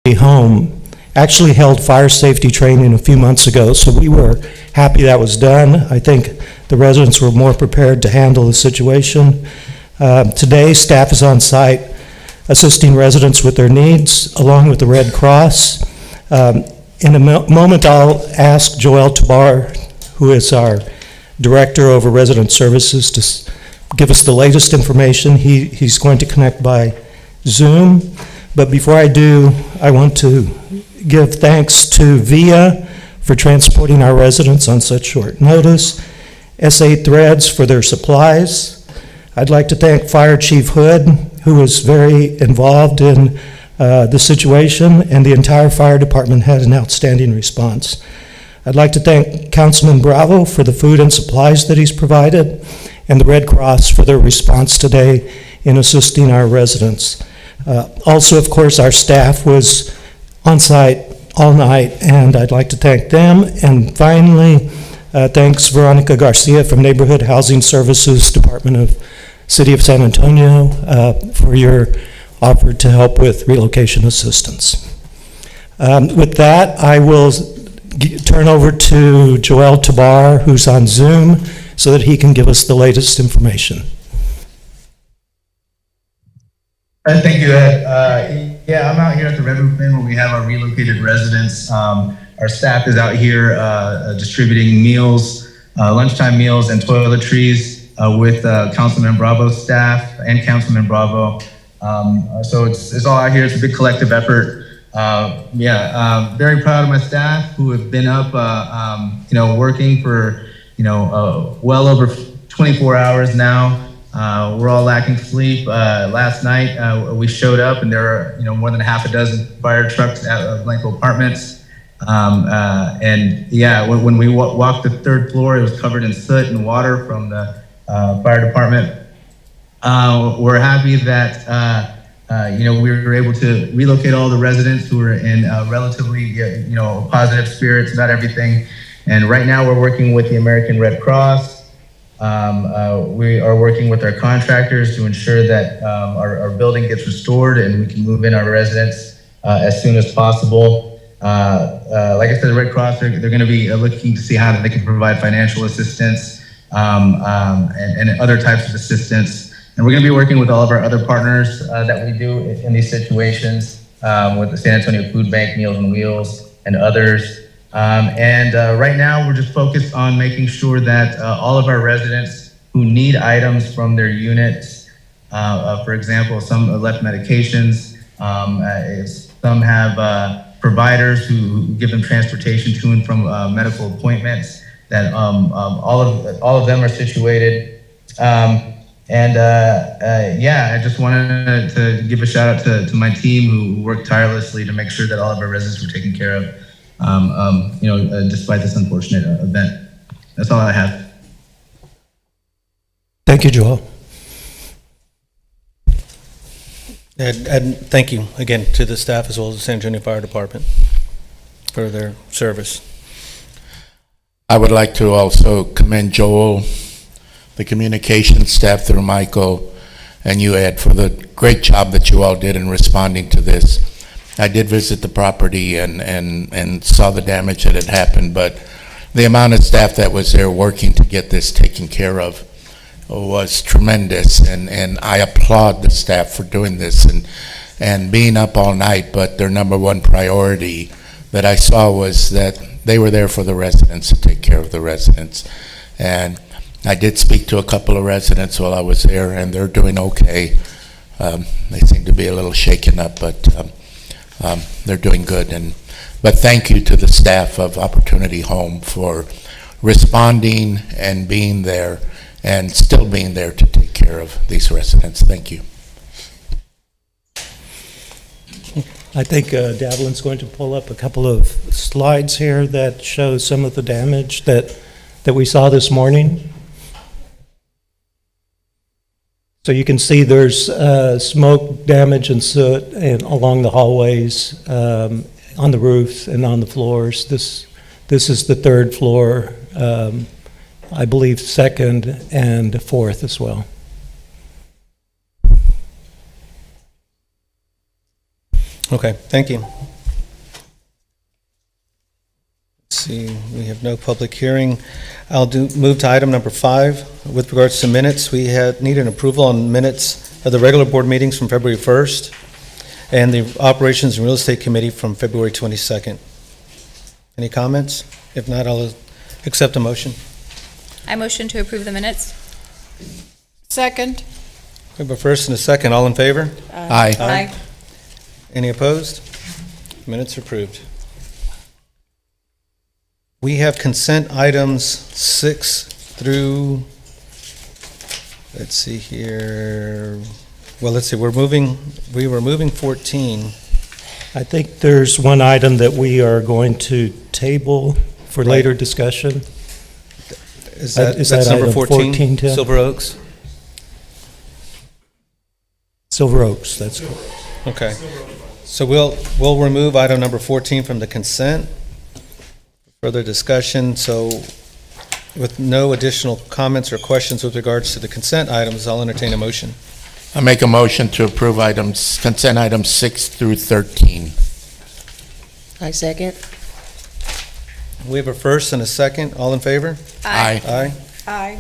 Home actually held fire safety training a few months ago, so we were happy that was done. I think the residents were more prepared to handle the situation. Today, staff is on site assisting residents with their needs, along with the Red Cross. In a moment, I'll ask Joel Tabar, who is our Director over Resident Services, to give us the latest information. He's going to connect by Zoom. But before I do, I want to give thanks to VIA for transporting our residents on such short notice, SA Threads for their supplies. I'd like to thank Fire Chief Hood, who was very involved in the situation, and the entire fire department had an outstanding response. I'd like to thank Councilman Bravo for the food and supplies that he's provided, and the Red Cross for their response today in assisting our residents. Also, of course, our staff was on site all night, and I'd like to thank them. And finally, thanks Veronica Garcia from Neighborhood Housing Services, Department of City of San Antonio, for your offer to help with relocation assistance. With that, I will turn over to Joel Tabar, who's on Zoom, so that he can give us the latest information. Thank you, Ed. Yeah, I'm out here at the Red Roof Inn where we have our relocated residents. Our staff is out here distributing meals, lunchtime meals and toiletries with Councilman Bravo's staff and Councilman Bravo. So it's all out here. It's a big collective effort. Very proud of my staff who have been up, working for, well over 24 hours now. We're all lacking sleep. Last night we showed up and there are more than half a dozen fire trucks at Blanco Apartments. When we walked the third floor, it was covered in soot and water from the fire department. We're happy that we were able to relocate all the residents who were in relatively positive spirits about everything. And right now we're working with the American Red Cross. We are working with our contractors to ensure that our building gets restored and we can move in our residents as soon as possible. Like I said, the Red Cross, they're going to be looking to see how they can provide financial assistance and other types of assistance. And we're going to be working with all of our other partners that we do in these situations with the San Antonio Food Bank, Meals on Wheels, and others. Right now, we're just focused on making sure that all of our residents who need items from their units, for example, some left medications, some have providers who give them transportation to and from medical appointments, that all of them are situated. I just wanted to give a shout out to my team who worked tirelessly to make sure that all of our residents were taken care of. Despite this unfortunate event. That's all I have. Thank you, Joel. And thank you again to the staff as well as the San Antonio Fire Department for their service. I would like to also commend Joel, the communications staff through Michael, and you, Ed, for the great job that you all did in responding to this. I did visit the property and saw the damage that had happened, but the amount of staff that was there working to get this taken care of was tremendous, and I applaud the staff for doing this and being up all night. But their number one priority that I saw was that they were there for the residents, to take care of the residents. And I did speak to a couple of residents while I was there, and they're doing okay. They seem to be a little shaken up, but they're doing good. But thank you to the staff of Opportunity Home for responding and being there and still being there to take care of these residents. Thank you. I think Davelin's going to pull up a couple of slides here that show some of the damage that we saw this morning. So you can see there's smoke damage and soot and along the hallways, on the roofs and on the floors. This is the third floor, I believe second and fourth as well. Okay, thank you. see, we have no public hearing. I'll move to item number 5. With regards to minutes, we need an approval on minutes of the regular board meetings from February 1st and the Operations and Real Estate Committee from February 22nd. Any comments? If not, I'll accept a motion. I motion to approve the minutes. Second. We have a first and a second. All in favor? Aye. Aye. Any opposed? Minutes are approved. We have consent items 6 through, let's see here, well, let's see, we were moving 14. I think there's one item that we are going to table for Right. later discussion. Is Is that's that number item 14? 14, Tim? Silver Oaks? Silver Oaks, that's correct. Okay. So we'll remove item number 14 from the consent. Further discussion, so with no additional comments or questions with regards to the consent items, I'll entertain a motion. I make a motion to approve consent items 6 through 13. I second. We have a first and a second. All in favor? Aye. Aye. Aye.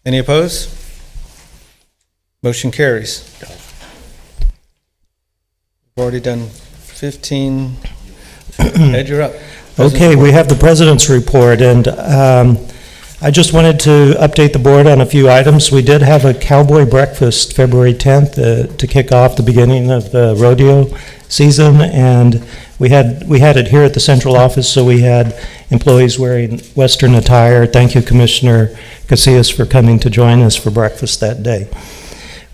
Any opposed? Motion carries. We've already done 15. Ed, you're up. Okay, we have the president's report, and I just wanted to update the board on a few items. We did have a cowboy breakfast February 10th to kick off the beginning of the rodeo season, and we had it here at the central office, so we had employees wearing Western attire. Thank you, Commissioner Casillas, for coming to join us for breakfast that day.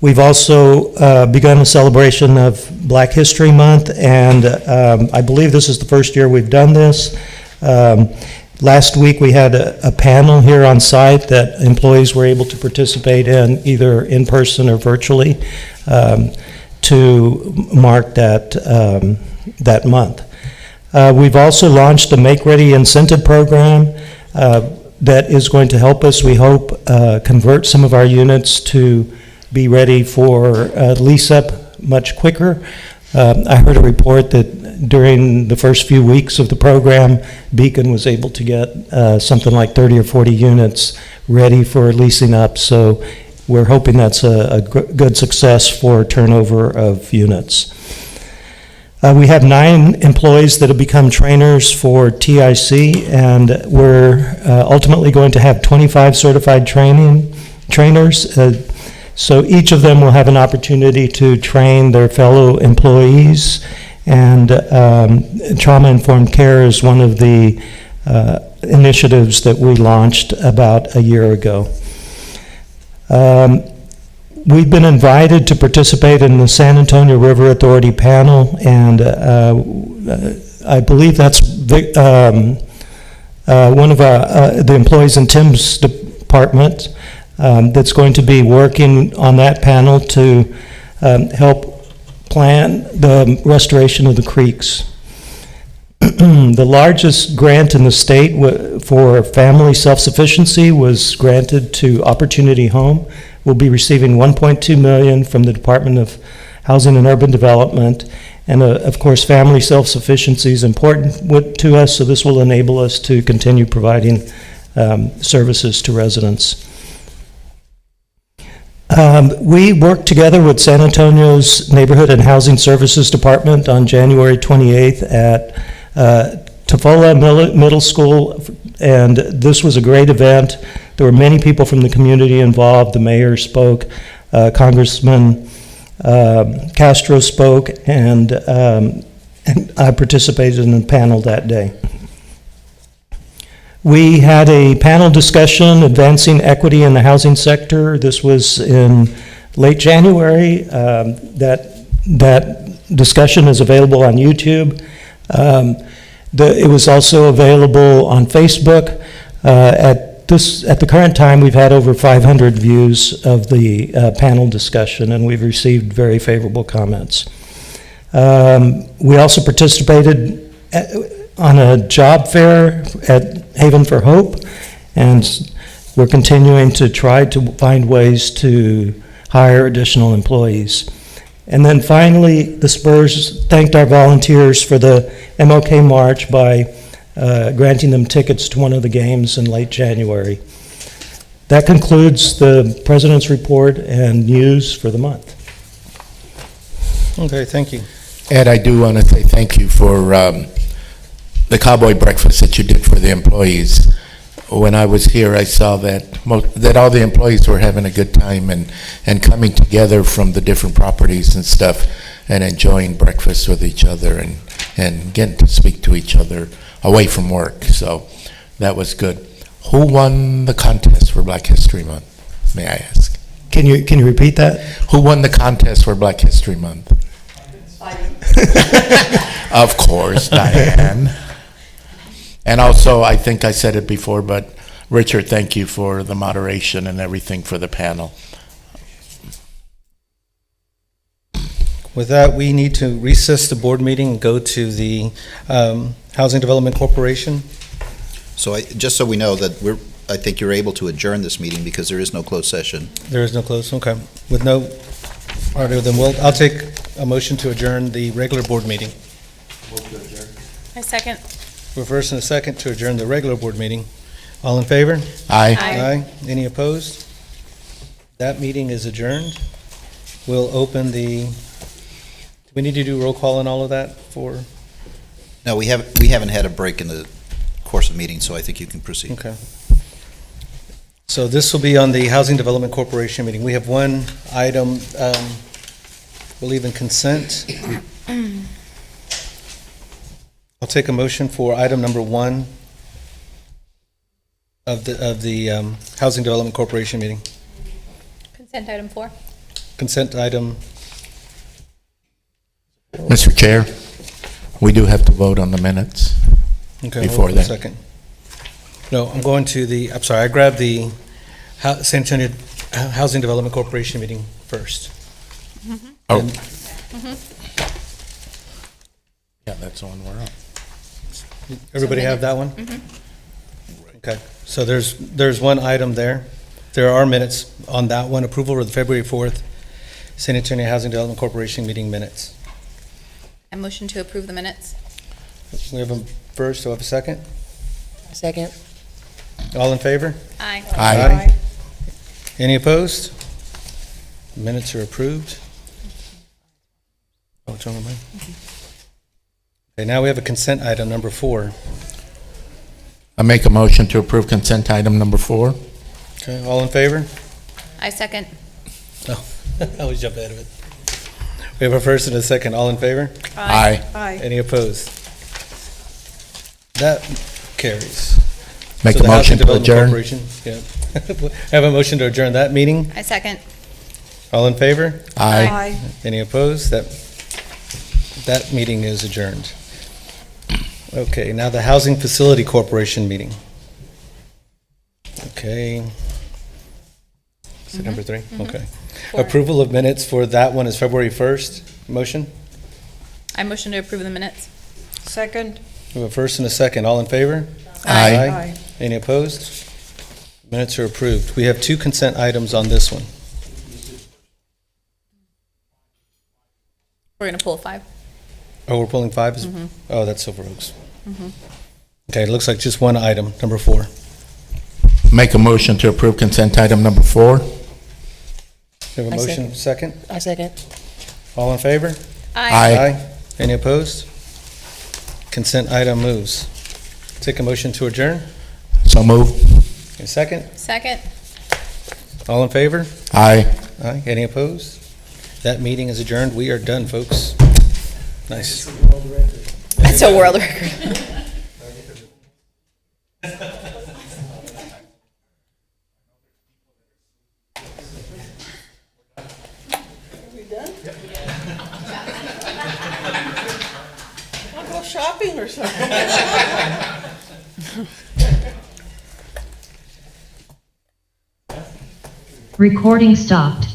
We've also begun a celebration of Black History Month, and I believe this is the first year we've done this. Last week, we had a panel here on site that employees were able to participate in, either in person or virtually, to mark that month. We've also launched a Make Ready incentive program that is going to help us, we hope, convert some of our units to be ready for lease-up much quicker. I heard a report that during the first few weeks of the program, Beacon was able to get something like 30 or 40 units ready for leasing up, so we're hoping that's a good success for turnover of units. We have 9 employees that have become trainers for TIC, and we're ultimately going to have 25 certified trainers. So each of them will have an opportunity to train their fellow employees, and trauma-informed care is one of the initiatives that we launched about a year ago. We've been invited to participate in the San Antonio River Authority panel, and I believe that's one of the employees in Tim's department that's going to be working on that panel to help plan the restoration of the creeks. The largest grant in the state for family self-sufficiency was granted to Opportunity Home. We'll be receiving $1.2 million from the Department of Housing and Urban Development. And of course, family self-sufficiency is important to us, so this will enable us to continue providing services to residents. We worked together with San Antonio's Neighborhood and Housing Services Department on January 28th at Tafola Middle School, and this was a great event. There were many people from the community involved. The mayor spoke, Congressman Castro spoke, and I participated in the panel that day. We had a panel discussion advancing equity in the housing sector. This was in late January. That discussion is available on YouTube. It was also available on Facebook. At the current time, we've had over 500 views of the panel discussion, and we've received very favorable comments. We also participated on a job fair at Haven for Hope, and we're continuing to try to find ways to hire additional employees. And then finally, the Spurs thanked our volunteers for the MLK March by granting them tickets to one of the games in late January. That concludes the President's report and news for the month. Okay, thank you. Ed, I do want to say thank you for the cowboy breakfast that you did for the employees. When I was here, I saw that all the employees were having a good time and coming together from the different properties and stuff and enjoying breakfast with each other and getting to speak to each other away from work. So that was good. Who won the contest for Black History Month, may I ask? Can you repeat that? Who won the contest for Black History Month? Of course, Diane. And also, I think I said it before, but Richard, thank you for the moderation and everything for the panel. With that, we need to recess the board meeting and go to the Housing Development Corporation. So just so we know that I think you're able to adjourn this meeting because there is no closed session. There is no close, okay. With no, all right, then I'll take a motion to adjourn the regular board meeting. I second. For first and a second to adjourn the regular board meeting. All in favor? Aye. Aye. Any opposed? That meeting is adjourned. We'll open do we need to do roll call and all of that for? No, we haven't had a break in the course of meeting, so I think you can proceed. Okay. So this will be on the Housing Development Corporation meeting. We have one item, we'll leave in consent. I'll take a motion for item number 1 of the Housing Development Corporation meeting. Consent item 4. Consent item, Mr. Chair, we do have to vote on the minutes. okay, Before hold on a that. second. No, I'm going to I'm sorry, I grabbed the San Antonio Housing Development Corporation meeting first. Oh. And- Yeah, that's the one we're on. Everybody have that one? Okay, so there's one item there. There are minutes on that one, approval of the February 4th San Antonio Housing Development Corporation meeting minutes. I motion to approve the minutes. We have a first, do I have a second? Second. All in favor? Aye. Aye. Any opposed? Minutes are approved. Oh, it's on mine. Okay, now we have a consent item number 4. I make a motion to approve consent item number 4. Okay, all in favor? I second. I always jump ahead of it. We have a first and a second. All in favor? Aye. Any opposed? That carries. Make So a the motion Housing to adjourn. Development Corporation, yeah. Have a motion to adjourn that meeting. I second. All in favor? Aye. Any opposed? That meeting is adjourned. Okay, now the Housing Facility Corporation meeting. Okay. Is it number 3? Okay. 4. Approval of minutes for that one is February 1st. Motion? I motion to approve the minutes. Second. We have a first and a second. All in favor? Aye. Any opposed? Minutes are approved. We have 2 consent items on this one. We're going to pull 5. Oh, we're pulling 5? Oh, that's Silver Oaks. Okay, it looks like just one item, number 4. Make a motion to approve consent item number 4. We have a I motion, second? I second. All in favor? Aye. Any opposed? Consent item moves. Take a motion to adjourn. So move. A second? Second. All in favor? Aye. Aye. Any opposed? That meeting is adjourned. We are done, folks. Nice. That's a world record. I'll go shopping or something. Recording stopped.